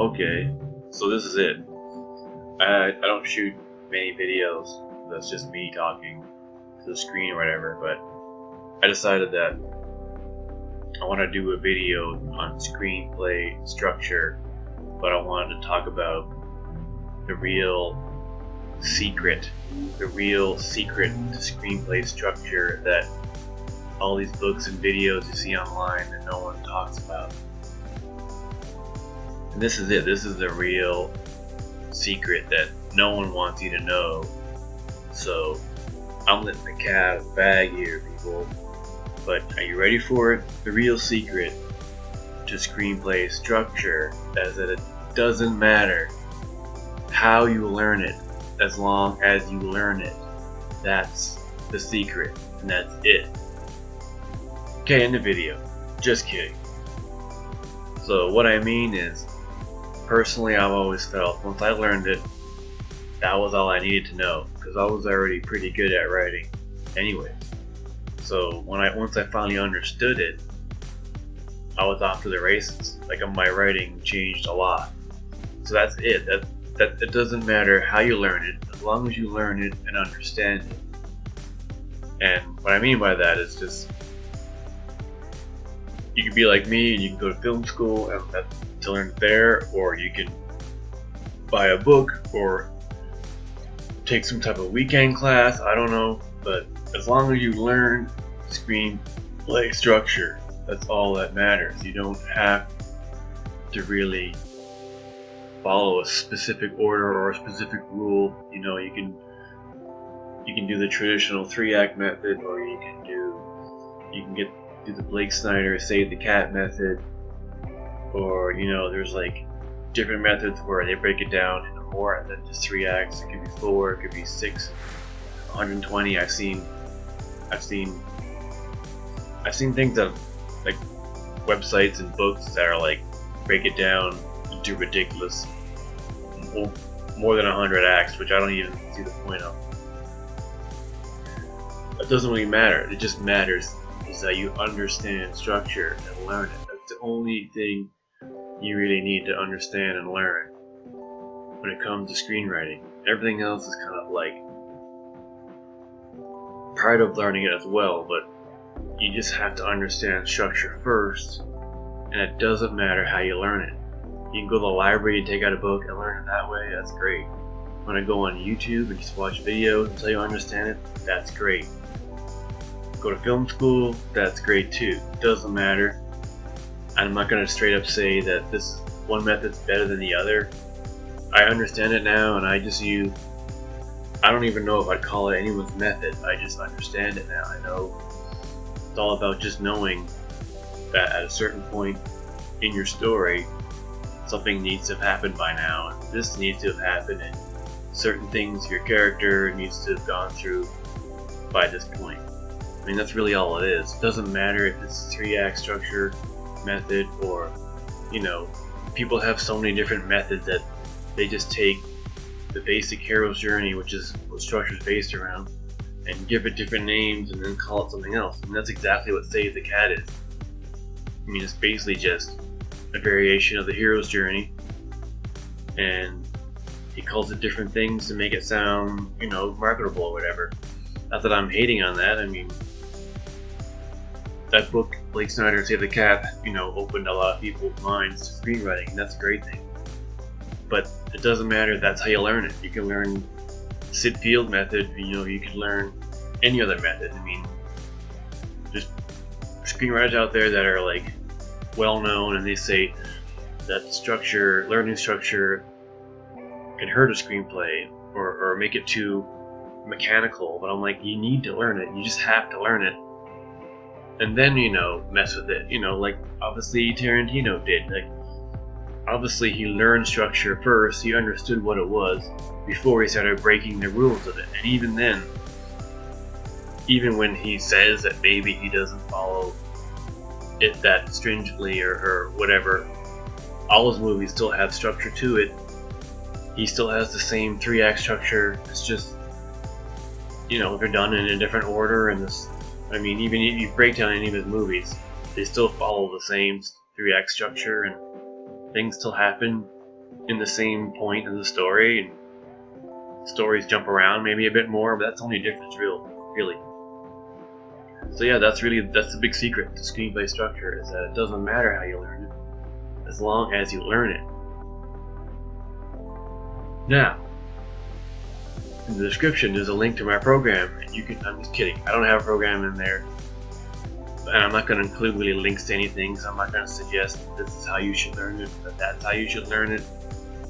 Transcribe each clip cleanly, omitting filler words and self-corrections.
Okay, so this is it. I don't shoot many videos. That's just me talking to the screen or whatever. But I decided that I want to do a video on screenplay structure, but I wanted to talk about the real secret to screenplay structure that all these books and videos you see online that no one talks about. And this is it. This is the real secret that no one wants you to know. So I'm letting the cat out of the bag here, people. But are you ready for it? The real secret to screenplay structure is that it doesn't matter how you learn it, as long as you learn it. That's the secret, and that's it. Okay, in the video. Just kidding. So what I mean is, personally, I've always felt once I learned it, that was all I needed to know, because I was already pretty good at writing anyway. So once I finally understood it, I was off to the races. Like, my writing changed a lot. So that's it. That it doesn't matter how you learn it, as long as you learn it and understand it. And what I mean by that is just, you can be like me and you can go to film school and to learn it there, or you can buy a book or take some type of weekend class, I don't know, but as long as you learn screenplay structure, that's all that matters. You don't have to really follow a specific order or a specific rule. You know, you can do the traditional 3-act method, or you can do the Blake Snyder Save the Cat method, or there's like different methods where they break it down into more than just 3 acts. It could be 4, it could be 6, 120. I've seen things that, like, websites and books that are like break it down into ridiculous more than 100 acts, which I don't even see the point of. It doesn't really matter. It just matters is that you understand structure and learn it. That's the only thing you really need to understand and learn when it comes to screenwriting. Everything else is kind of like part of learning it as well, but you just have to understand structure first, and it doesn't matter how you learn it. You can go to the library and take out a book and learn it that way, that's great. When I go on YouTube and just watch videos until you understand it, that's great. Go to film school, that's great too. It doesn't matter. I'm not going to straight up say that this one method's better than the other. I understand it now, and I don't even know if I'd call it anyone's method. I just understand it now. I know it's all about just knowing that at a certain point in your story, something needs to have happened by now, and this needs to have happened, and certain things your character needs to have gone through by this point. I mean, that's really all it is. It doesn't matter if it's 3-act structure method, or people have so many different methods that they just take the basic hero's journey, which is what structure is based around, and give it different names and then call it something else. And that's exactly what Save the Cat is. I mean, it's basically just a variation of the hero's journey, and he calls it different things to make it sound, marketable or whatever. Not that I'm hating on that. I mean, that book, Blake Snyder Save the Cat, opened a lot of people's minds to screenwriting, and that's a great thing. But it doesn't matter, that's how you learn it. You can learn Sid Field method, you can learn any other method. I mean, there's screenwriters out there that are like well known, and they say that learning structure can hurt a screenplay or make it too mechanical. But I'm like, you need to learn it. You just have to learn it, and then mess with it. Like obviously Tarantino did. Like, obviously he learned structure first. He understood what it was before he started breaking the rules of it. And even then, even when he says that maybe he doesn't follow it that stringently or whatever, all his movies still have structure to it. He still has the same 3-act structure. It's just, they're done in a different order. And this, I mean, even if you break down any of his movies, they still follow the same 3-act structure, and things still happen in the same point in the story, and stories jump around maybe a bit more, but that's the only difference, really. So yeah, that's the big secret to screenplay structure, is that it doesn't matter how you learn it, as long as you learn it. Now, in the description there's a link to my program, and I'm just kidding, I don't have a program in there, and I'm not going to include really links to anything, so I'm not going to suggest this is how you should learn it, but that's how you should learn it.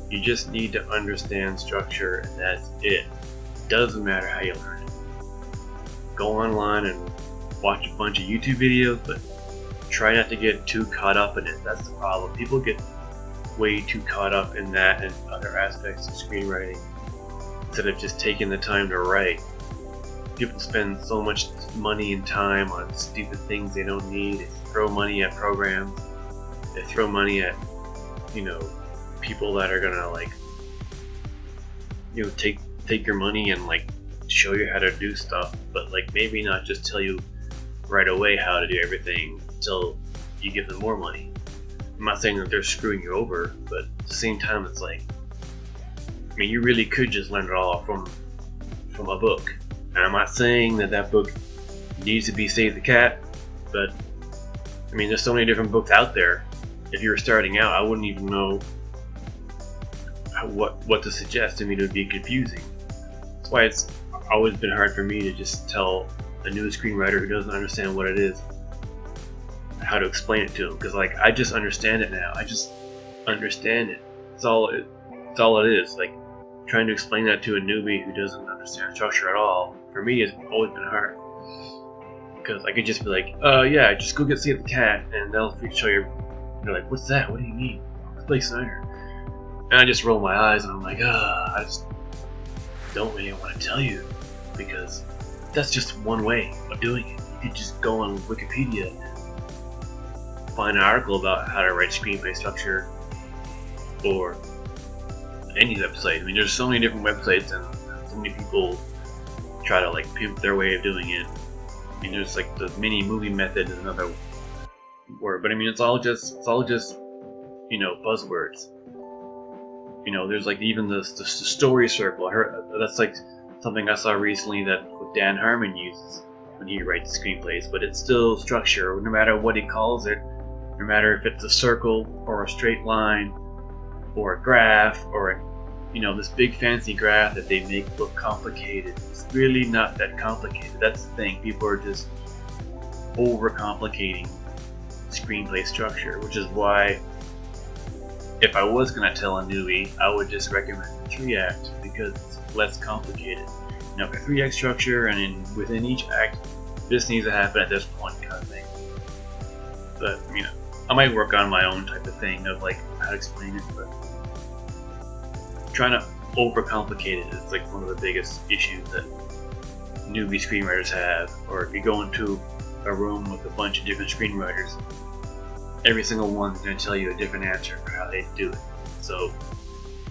You just need to understand structure, and that's it. It doesn't matter how you learn it. Go online and watch a bunch of YouTube videos, but try not to get too caught up in it. That's the problem. People get way too caught up in that and other aspects of screenwriting instead of just taking the time to write. People spend so much money and time on stupid things they don't need. They throw money at programs. They throw money at, people that are gonna take your money and show you how to do stuff, but maybe not just tell you right away how to do everything until you give them more money. I'm not saying that they're screwing you over, but at the same time, it's you really could just learn it all from a book. And I'm not saying that book needs to be Save the Cat, but there's so many different books out there. If you were starting out, I wouldn't even know what to suggest. It would be confusing. That's why it's always been hard for me to just tell a new screenwriter who doesn't understand what it is how to explain it to them, because I just understand it now. I just understand it. It's all it is. Trying to explain that to a newbie who doesn't understand structure at all, for me, has always been hard, because I could just be yeah, just go get Save the Cat, and they'll show you. They're like, what's that? What do you mean? It's Blake Snyder. And I just roll my eyes, and I'm I just don't really want to tell you, because that's just one way of doing it. You could just go on Wikipedia and find an article about how to write screenplay structure, or any website. There's so many different websites, and so many people try to pimp their way of doing it. There's the mini movie method is another word, but it's all just buzzwords. There's even the story circle. That's something I saw recently that Dan Harmon uses when he writes screenplays, but it's still structure, no matter what he calls it, no matter if it's a circle or a straight line or a graph or this big fancy graph that they make look complicated. It's really not that complicated. That's the thing. People are just overcomplicating screenplay structure, which is why if I was going to tell a newbie, I would just recommend the 3-act, because it's less complicated. A 3-act structure, and within each act, this needs to happen at this point, kind of thing. But I might work on my own type of thing of how to explain it, but trying to overcomplicate it is one of the biggest issues that newbie screenwriters have. Or if you go into a room with a bunch of different screenwriters, every single one's going to tell you a different answer for how they do it. So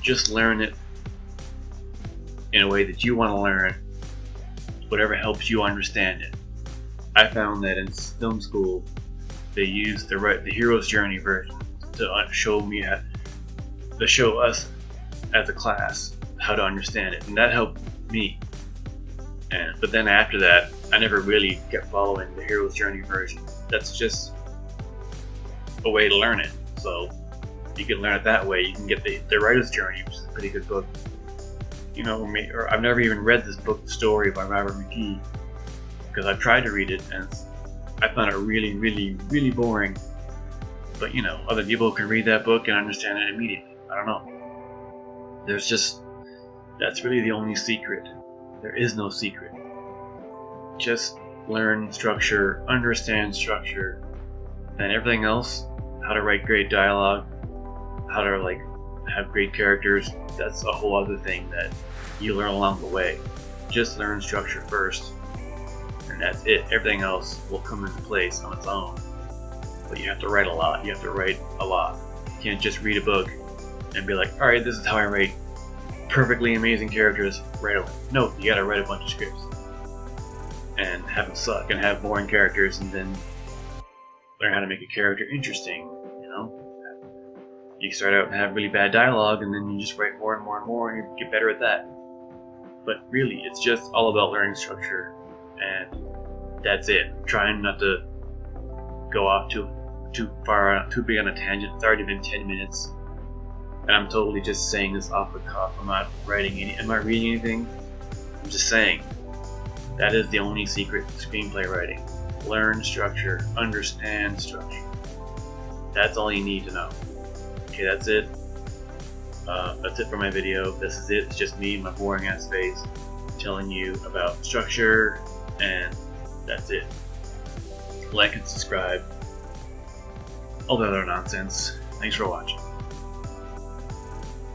just learn it in a way that you want to learn, whatever helps you understand it. I found that in film school, they used the hero's journey version to show us as a class how to understand it, and that helped me. But then after that, I never really kept following the hero's journey version. That's just a way to learn it. So you can learn it that way. You can get the writer's journey, which is a pretty good book. Or I've never even read this book, The Story by Robert McKee, because I've tried to read it and I found it really, really, really boring. But other people can read that book and understand it immediately. I don't know. That's really the only secret. There is no secret. Just learn structure, understand structure, and everything else, how to write great dialogue, how to have great characters, that's a whole other thing that you learn along the way. Just learn structure first, and that's it. Everything else will come into place on its own. But you have to write a lot. You can't just read a book and be like, alright, this is how I write perfectly amazing characters right away. No, you gotta write a bunch of scripts and have them suck and have boring characters, and then learn how to make a character interesting, You start out and have really bad dialogue, and then you just write more and more and more, and you get better at that. But really, it's just all about learning structure, and that's it. I'm trying not to go off too big on a tangent. It's already been 10 minutes, and I'm totally just saying this off the cuff. I'm not reading anything. I'm just saying that is the only secret to screenplay writing. Learn structure, understand structure. That's all you need to know. Okay, that's it. That's it for my video. This is it. It's just me in my boring ass face telling you about structure, and that's it. Like and subscribe. All that other nonsense. Thanks for watching.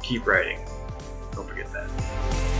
Keep writing. Don't forget that.